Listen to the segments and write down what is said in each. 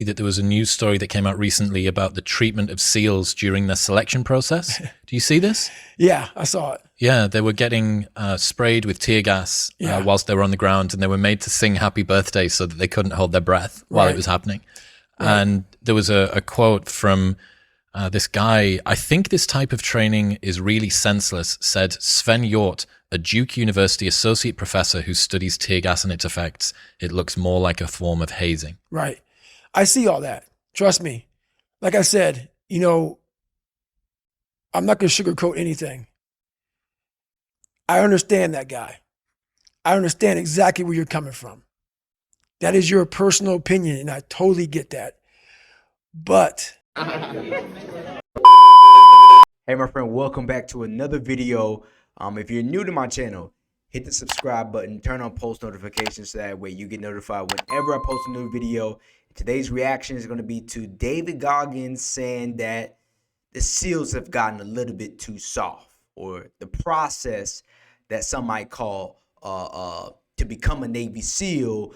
that there was a news story that came out recently about the treatment of SEALs during their selection process. Do you see this? Yeah, I saw it. Yeah, they were getting sprayed with tear gas whilst they were on the ground, and they were made to sing happy birthday so that they couldn't hold their breath while it was happening. Right. And there was a quote from this guy. I think this type of training is really senseless, said Sven Hjort, a Duke University associate professor who studies tear gas and its effects. It looks more like a form of hazing. Right. I see all that. Trust me. Like I said, I'm not going to sugarcoat anything. I understand that guy. I understand exactly where you're coming from. That is your personal opinion, and I totally get that. But hey, my friend, welcome back to another video. If you're new to my channel, hit the subscribe button, turn on post notifications so that way you get notified whenever I post a new video. Today's reaction is going to be to David Goggins saying that the SEALs have gotten a little bit too soft, or the process that some might call to become a Navy SEAL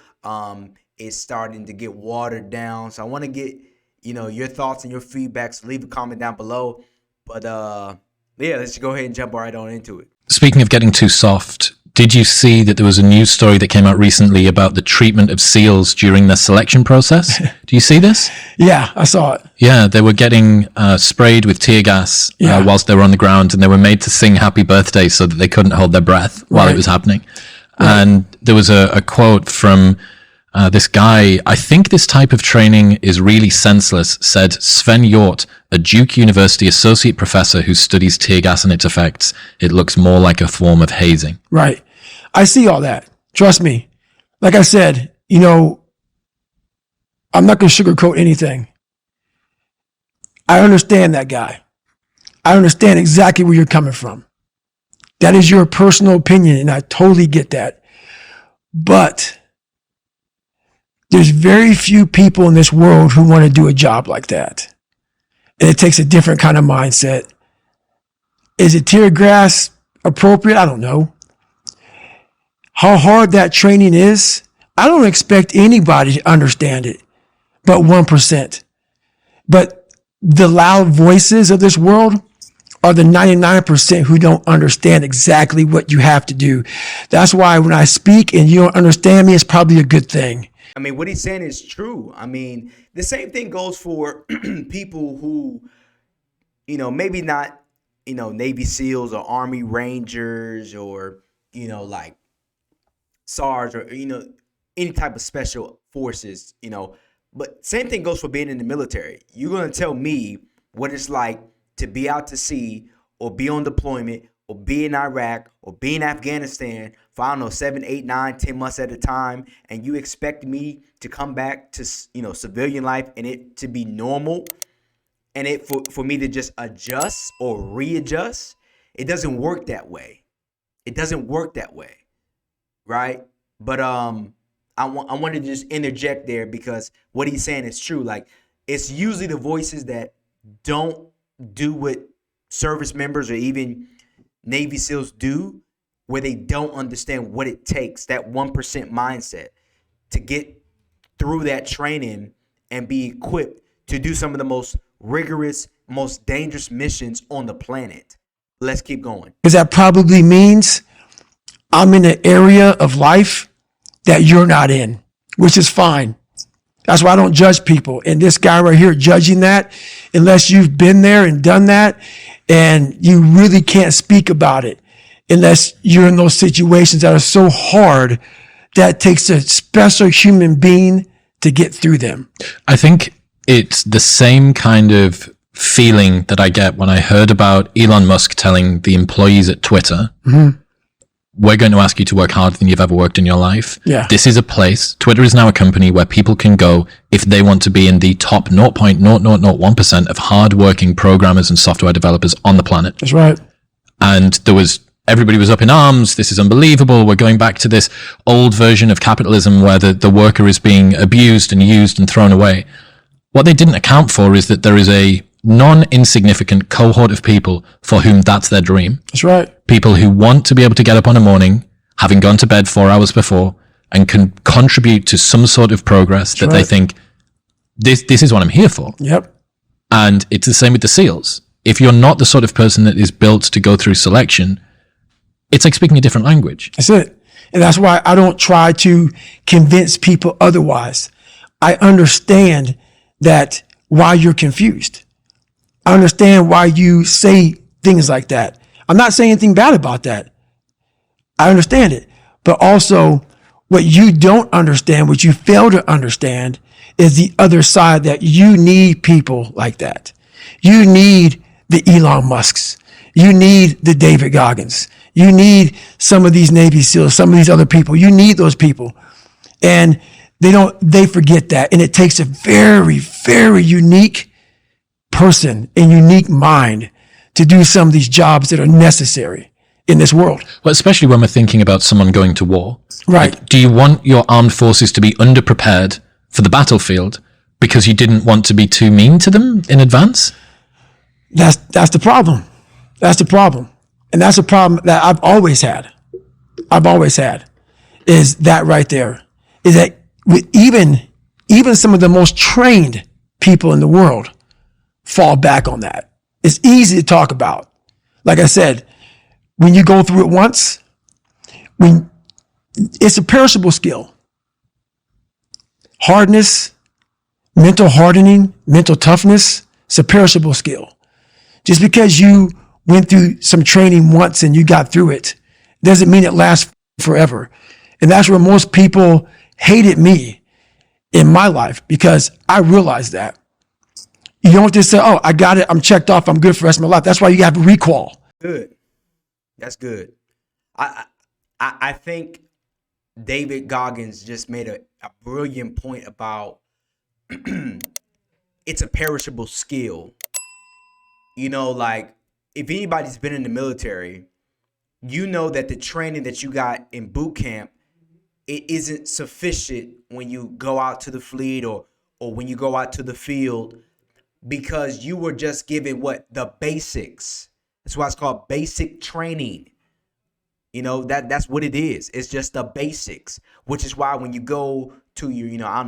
is starting to get watered down. So I want to get your thoughts and your feedback. So leave a comment down below. But yeah, let's go ahead and jump right on into it. Speaking of getting too soft, did you see that there was a news story that came out recently about the treatment of SEALs during their selection process? Do you see this? Yeah, I saw it. Yeah, they were getting sprayed with tear gas whilst they were on the ground, and they were made to sing happy birthday so that they couldn't hold their breath while it was happening. Right. And there was a quote from this guy. I think this type of training is really senseless, said Sven Hjort, a Duke University associate professor who studies tear gas and its effects. It looks more like a form of hazing. Right. I see all that. Trust me. Like I said, I'm not going to sugarcoat anything. I understand that guy. I understand exactly where you're coming from. That is your personal opinion, and I totally get that. But there's very few people in this world who want to do a job like that. And it takes a different kind of mindset. Is it tear gas appropriate? I don't know. How hard that training is, I don't expect anybody to understand it, but 1%. But the loud voices of this world are the 99% who don't understand exactly what you have to do. That's why when I speak and you don't understand me, it's probably a good thing. I mean, what he's saying is true. I mean, the same thing goes for people who, maybe not, Navy SEALs or Army Rangers or, like SARS or, any type of special forces, But same thing goes for being in the military. You're going to tell me what it's like to be out to sea or be on deployment or be in Iraq or be in Afghanistan for, I don't know, 7, 8, 9, 10 months at a time, and you expect me to come back to, civilian life and it to be normal, and it for me to just adjust or readjust? It doesn't work that way. It doesn't work that way, right? But I want to just interject there, because what he's saying is true. Like, it's usually the voices that don't do what service members or even Navy SEALs do, where they don't understand what it takes, that 1% mindset, to get through that training and be equipped to do some of the most rigorous, most dangerous missions on the planet. Let's keep going. Because that probably means I'm in an area of life that you're not in, which is fine. That's why I don't judge people. And this guy right here judging that, unless you've been there and done that, and you really can't speak about it unless you're in those situations that are so hard that it takes a special human being to get through them. I think it's the same kind of feeling that I get when I heard about Elon Musk telling the employees at Twitter, we're going to ask you to work harder than you've ever worked in your life. Yeah. This is a place. Twitter is now a company where people can go if they want to be in the top 0.0001% of hardworking programmers and software developers on the planet. That's right. And everybody was up in arms. This is unbelievable. We're going back to this old version of capitalism where the worker is being abused and used and thrown away. What they didn't account for is that there is a non-insignificant cohort of people for whom that's their dream. That's right. People who want to be able to get up on a morning, having gone to bed 4 hours before, and can contribute to some sort of progress that they think, this is what I'm here for. Yep. And it's the same with the SEALs. If you're not the sort of person that is built to go through selection, it's like speaking a different language. That's it. And that's why I don't try to convince people otherwise. I understand that why you're confused. I understand why you say things like that. I'm not saying anything bad about that. I understand it. But also, what you don't understand, what you fail to understand, is the other side, that you need people like that. You need the Elon Musks. You need the David Goggins. You need some of these Navy SEALs, some of these other people. You need those people. And they forget that. And it takes a very, very unique person and unique mind to do some of these jobs that are necessary in this world. Well, especially when we're thinking about someone going to war. Right. Like, do you want your armed forces to be underprepared for the battlefield because you didn't want to be too mean to them in advance? That's the problem. That's the problem. And that's a problem that I've always had. Is that right there. Is that with even some of the most trained people in the world fall back on that. It's easy to talk about. Like I said, when you go through it once, it's a perishable skill. Hardness, mental hardening, mental toughness, it's a perishable skill. Just because you went through some training once and you got through it doesn't mean it lasts forever. And that's where most people hated me in my life, because I realized that. You don't just say, oh, I got it, I'm checked off, I'm good for the rest of my life. That's why you have recall. Good. That's good. I think David Goggins just made a brilliant point about it's a perishable skill. You know, like, if anybody's been in the military, you know that the training that you got in boot camp, it isn't sufficient when you go out to the fleet or when you go out to the field, because you were just given the basics. That's why it's called basic training. You know, that's what it is. It's just the basics, which is why when you go to your, I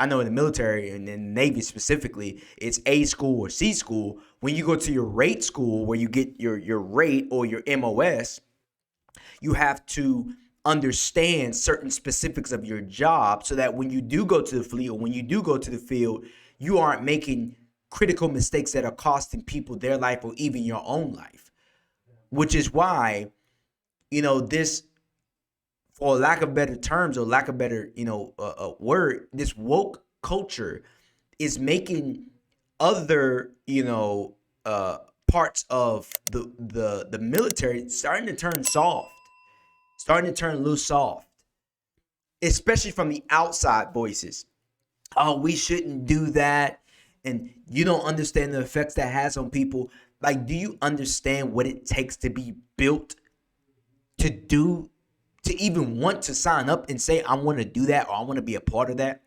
know in the military and in the Navy specifically, it's A school or C school. When you go to your rate school, where you get your rate or your MOS, you have to understand certain specifics of your job so that when you do go to the fleet or when you do go to the field, you aren't making critical mistakes that are costing people their life or even your own life. Which is why, this, for lack of better terms or lack of better, word, this woke culture is making other, parts of the military starting to turn soft, starting to turn loose soft, especially from the outside voices. Oh, we shouldn't do that. And you don't understand the effects that has on people. Like, do you understand what it takes to be built to even want to sign up and say, I want to do that, or I want to be a part of that?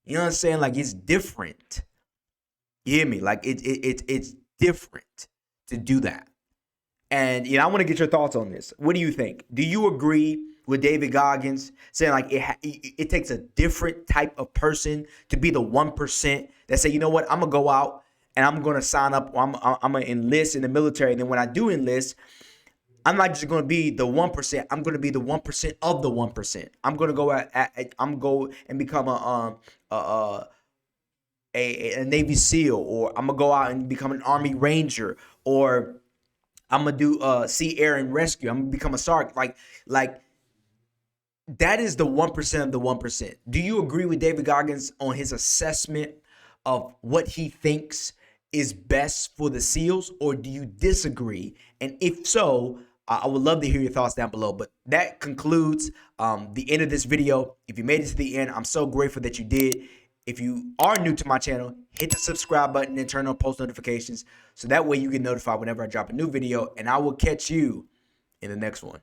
You know what I'm saying? Like, it's different. You hear me? Like, it's different to do that. And, I want to get your thoughts on this. What do you think? Do you agree with David Goggins saying, like, it takes a different type of person to be the 1% that say, you know what, I'm going to go out and I'm going to sign up, or I'm going to enlist in the military. And then when I do enlist, I'm not just going to be the 1%. I'm going to be the 1% of the 1%. I'm going to go I'm go and become a Navy SEAL, or I'm going to go out and become an Army Ranger, or I'm going to do Sea, Air, and Rescue. I'm going to become a SARC. Like that is the 1% of the 1%. Do you agree with David Goggins on his assessment of what he thinks is best for the SEALs, or do you disagree? And if so, I would love to hear your thoughts down below. But that concludes the end of this video. If you made it to the end, I'm so grateful that you did. If you are new to my channel, hit the subscribe button and turn on post notifications so that way you get notified whenever I drop a new video, and I will catch you in the next one.